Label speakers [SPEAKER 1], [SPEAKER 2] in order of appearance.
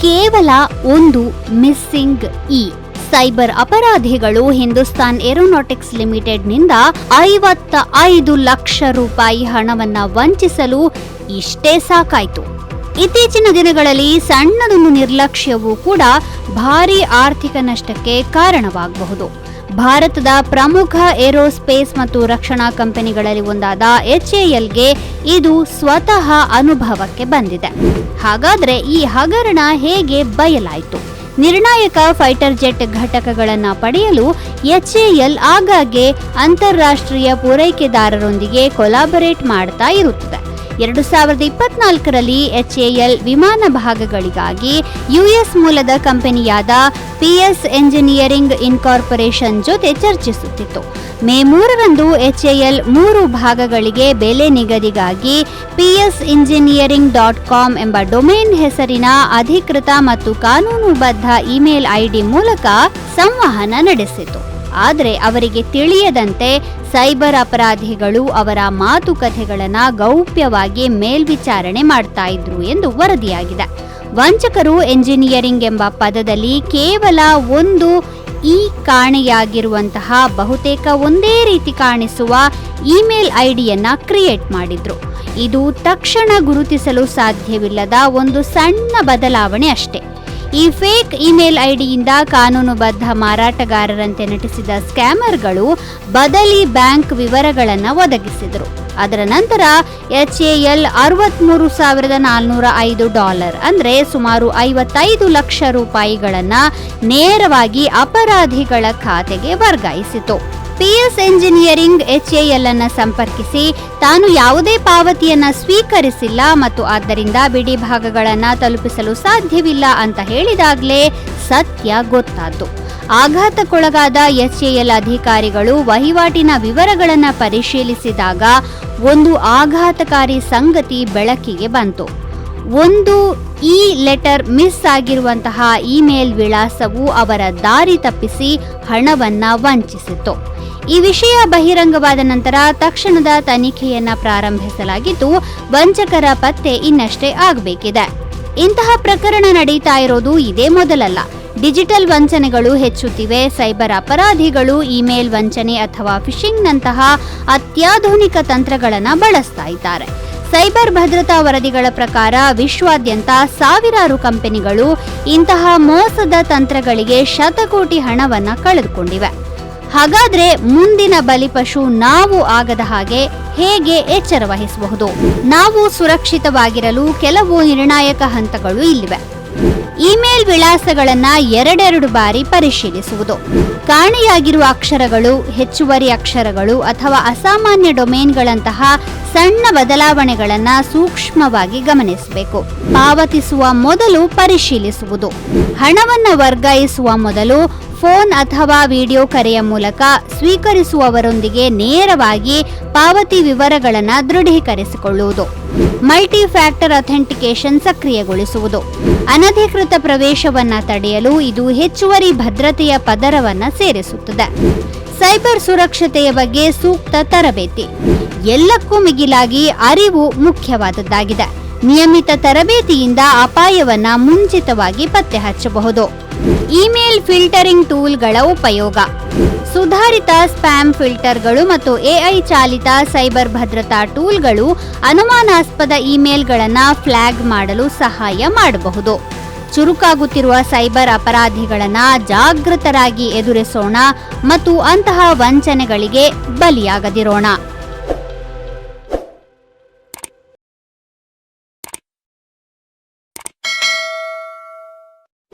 [SPEAKER 1] ಕೇವಲ ಒಂದು missing cyber ಅಪರಾಧಿಗಳು ಹಿಂದೂಸ್ತಾನ್ ಏರೋನಾಟಿಕ್ಸ್ ಲಿಮಿಟೆಡ್ನಿಂದ 55 ಲಕ್ಷ ರೂಪಾಯಿ ಹಣವನ್ನ ವಂಚಿಸಲು ಇಷ್ಟೇ ಸಾಕಾಯ್ತು. ಇತ್ತೀಚಿನ ದಿನಗಳಲ್ಲಿ ಸಣ್ಣದೊಂದು ನಿರ್ಲಕ್ಷ್ಯವೂ ಕೂಡ ಭಾರೀ ಆರ್ಥಿಕ ನಷ್ಟಕ್ಕೆ ಕಾರಣವಾಗಬಹುದು. ಭಾರತದ ಪ್ರಮುಖ ಏರೋಸ್ಪೇಸ್ ಮತ್ತು ರಕ್ಷಣಾ ಕಂಪನಿಗಳಲ್ಲಿ ಒಂದಾದ HALಗೆ ಇದು ಸ್ವತಃ ಅನುಭವಕ್ಕೆ ಬಂದಿದೆ. ಹಾಗಾದ್ರೆ ಈ ಹಗರಣ ಹೇಗೆ ಬಯಲಾಯಿತು? ನಿರ್ಣಾಯಕ ಫೈಟರ್ ಜೆಟ್ ಘಟಕಗಳನ್ನು ಪಡೆಯಲು HAL ಆಗಾಗ್ಗೆ ಅಂತಾರಾಷ್ಟ್ರೀಯ ಪೂರೈಕೆದಾರರೊಂದಿಗೆ ಕೊಲಾಬರೇಟ್ ಮಾಡ್ತಾ ಇರುತ್ತದೆ. 2024ರಲ್ಲಿ HAL ವಿಮಾನ ಭಾಗಗಳಿಗಾಗಿ US ಮೂಲದ ಕಂಪನಿಯಾದ PS ಎಂಜಿನಿಯರಿಂಗ್ ಇನ್ಕಾರ್ಪೊರೇಷನ್ ಜೊತೆ ಚರ್ಚಿಸುತ್ತಿತ್ತು. ಮೇ 3ರಂದು HAL 3 ಭಾಗಗಳಿಗೆ ಬೆಲೆ ನಿಗದಿಗಾಗಿ psengineering.com ಎಂಬ ಡೊಮೇನ್ ಹೆಸರಿನ ಅಧಿಕೃತ ಮತ್ತು ಕಾನೂನುಬದ್ಧ ಇಮೇಲ್ ID ಮೂಲಕ ಸಂವಹನ ನಡೆಸಿತು. ಆದರೆ ಅವರಿಗೆ ತಿಳಿಯದಂತೆ ಸೈಬರ್ ಅಪರಾಧಿಗಳು ಅವರ ಮಾತುಕತೆಗಳನ್ನು ಗೌಪ್ಯವಾಗಿ ಮೇಲ್ವಿಚಾರಣೆ ಮಾಡ್ತಾ ಇದ್ರು ಎಂದು ವರದಿಯಾಗಿದೆ. ವಂಚಕರು ಎಂಜಿನಿಯರಿಂಗ್ ಎಂಬ ಪದದಲ್ಲಿ ಕೇವಲ ಒಂದು ಕಾಣೆಯಾಗಿರುವಂತಹ ಬಹುತೇಕ ಒಂದೇ ರೀತಿ ಕಾಣಿಸುವ ಇಮೇಲ್ ಐಡಿಯನ್ನ ಕ್ರಿಯೇಟ್ ಮಾಡಿದ್ರು. ಇದು ತಕ್ಷಣ ಗುರುತಿಸಲು ಸಾಧ್ಯವಿಲ್ಲದ ಒಂದು ಸಣ್ಣ ಬದಲಾವಣೆ ಅಷ್ಟೇ. ಈ ಫೇಕ್ ಇಮೇಲ್ ಐಡಿಯಿಂದ ಕಾನೂನುಬದ್ಧ ಮಾರಾಟಗಾರರಂತೆ ನಟಿಸಿದ ಸ್ಕ್ಯಾಮರ್ಗಳು ಬದಲಿ ಬ್ಯಾಂಕ್ ವಿವರಗಳನ್ನು ಒದಗಿಸಿದರು. ಅದರ ನಂತರ HAL $63,405 ಅಂದರೆ ಸುಮಾರು 55 ಲಕ್ಷ ರೂಪಾಯಿಗಳನ್ನು ನೇರವಾಗಿ ಅಪರಾಧಿಗಳ ಖಾತೆಗೆ ವರ್ಗಾಯಿಸಿತು. PS ಎಂಜಿನಿಯರಿಂಗ್ HAL ಅನ್ನು ಸಂಪರ್ಕಿಸಿ ತಾನು ಯಾವುದೇ ಪಾವತಿಯನ್ನ ಸ್ವೀಕರಿಸಿಲ್ಲ ಮತ್ತು ಆದ್ದರಿಂದ ಬಿಡಿ ಭಾಗಗಳನ್ನು ತಲುಪಿಸಲು ಸಾಧ್ಯವಿಲ್ಲ ಅಂತ ಹೇಳಿದಾಗಲೇ ಸತ್ಯ ಗೊತ್ತಾದ್ದು. ಆಘಾತಕ್ಕೊಳಗಾದ HAL ಅಧಿಕಾರಿಗಳು ವಹಿವಾಟಿನ ವಿವರಗಳನ್ನು ಪರಿಶೀಲಿಸಿದಾಗ ಒಂದು ಆಘಾತಕಾರಿ ಸಂಗತಿ ಬೆಳಕಿಗೆ ಬಂತು. ಒಂದು ಲೆಟರ್ ಮಿಸ್ ಆಗಿರುವಂತಹ ಇಮೇಲ್ ವಿಳಾಸವು ಅವರ ದಾರಿ ತಪ್ಪಿಸಿ ಹಣವನ್ನ ವಂಚಿಸಿತು. ಈ ವಿಷಯ ಬಹಿರಂಗವಾದ ನಂತರ ತಕ್ಷಣದ ತನಿಖೆಯನ್ನ ಪ್ರಾರಂಭಿಸಲಾಗಿದ್ದು ವಂಚಕರ ಪತ್ತೆ ಇನ್ನಷ್ಟೇ ಆಗಬೇಕಿದೆ. ಇಂತಹ ಪ್ರಕರಣ ನಡೀತಾ ಇರೋದು ಇದೇ ಮೊದಲಲ್ಲ. ಡಿಜಿಟಲ್ ವಂಚನೆಗಳು ಹೆಚ್ಚುತ್ತಿವೆ. ಸೈಬರ್ ಅಪರಾಧಿಗಳು ಇಮೇಲ್ ವಂಚನೆ ಅಥವಾ ಫಿಶಿಂಗ್ನಂತಹ ಅತ್ಯಾಧುನಿಕ ತಂತ್ರಗಳನ್ನು ಬಳಸ್ತಾ ಇದ್ದಾರೆ. ಸೈಬರ್ ಭದ್ರತಾ ವರದಿಗಳ ಪ್ರಕಾರ ವಿಶ್ವಾದ್ಯಂತ ಸಾವಿರಾರು ಕಂಪನಿಗಳು ಇಂತಹ ಮೋಸದ ತಂತ್ರಗಳಿಗೆ ಶತಕೋಟಿ ಹಣವನ್ನು ಕಳೆದುಕೊಂಡಿವೆ. ಹಾಗಾದ್ರೆ ಮುಂದಿನ ಬಲಿಪಶು ನಾವು ಆಗದ ಹಾಗೆ ಹೇಗೆ ಎಚ್ಚರ ವಹಿಸಬಹುದು? ನಾವು ಸುರಕ್ಷಿತವಾಗಿರಲು ಕೆಲವು ನಿರ್ಣಾಯಕ ಹಂತಗಳು ಇಲ್ಲಿವೆ. ಇಮೇಲ್ ವಿಳಾಸಗಳನ್ನು 2 ಬಾರಿ ಪರಿಶೀಲಿಸುವುದು. ಕಾಣೆಯಾಗಿರುವ ಅಕ್ಷರಗಳು, ಹೆಚ್ಚುವರಿ ಅಕ್ಷರಗಳು ಅಥವಾ ಅಸಾಮಾನ್ಯ ಡೊಮೇನ್ಗಳಂತಹ ಸಣ್ಣ ಬದಲಾವಣೆಗಳನ್ನು ಸೂಕ್ಷ್ಮವಾಗಿ ಗಮನಿಸಬೇಕು. ಪಾವತಿಸುವ ಮೊದಲು ಪರಿಶೀಲಿಸುವುದು. ಹಣವನ್ನು ವರ್ಗಾಯಿಸುವ ಮೊದಲು ಫೋನ್ ಅಥವಾ ವಿಡಿಯೋ ಕರೆಯ ಮೂಲಕ ಸ್ವೀಕರಿಸುವವರೊಂದಿಗೆ ನೇರವಾಗಿ ಪಾವತಿ ವಿವರಗಳನ್ನು ದೃಢೀಕರಿಸಿಕೊಳ್ಳುವುದು. ಮಲ್ಟಿ ಫ್ಯಾಕ್ಟರ್ ಅಥೆಂಟಿಕೇಶನ್ ಸಕ್ರಿಯಗೊಳಿಸುವುದು. ಅನಧಿಕೃತ ಪ್ರವೇಶವನ್ನು ತಡೆಯಲು ಇದು ಹೆಚ್ಚುವರಿ ಭದ್ರತೆಯ ಪದರವನ್ನು ಸೇರಿಸುತ್ತದೆ. ಸೈಬರ್ ಸುರಕ್ಷತೆಯ ಬಗ್ಗೆ ಸೂಕ್ತ ತರಬೇತಿ. ಎಲ್ಲಕ್ಕೂ ಮಿಗಿಲಾಗಿ ಅರಿವು ಮುಖ್ಯವಾದದ್ದಾಗಿದೆ. ನಿಯಮಿತ ತರಬೇತಿಯಿಂದ ಅಪಾಯವನ್ನು ಮುಂಚಿತವಾಗಿ ಪತ್ತೆ ಹಚ್ಚಬಹುದು. ಇಮೇಲ್ ಫಿಲ್ಟರಿಂಗ್ ಟೂಲ್ಗಳ ಉಪಯೋಗ. ಸುಧಾರಿತ ಸ್ಪ್ಯಾಮ್ ಫಿಲ್ಟರ್ಗಳು ಮತ್ತು AI ಚಾಲಿತ ಸೈಬರ್ ಭದ್ರತಾ ಟೂಲ್ಗಳು ಅನುಮಾನಾಸ್ಪದ ಇಮೇಲ್ಗಳನ್ನು ಫ್ಲ್ಯಾಗ್ ಮಾಡಲು ಸಹಾಯ ಮಾಡಬಹುದು. ಚುರುಕಾಗುತ್ತಿರುವ ಸೈಬರ್ ಅಪರಾಧಿಗಳನ್ನು ಜಾಗೃತರಾಗಿ ಎದುರಿಸೋಣ ಮತ್ತು ಅಂತಹ ವಂಚನೆಗಳಿಗೆ ಬಲಿಯಾಗದಿರೋಣ.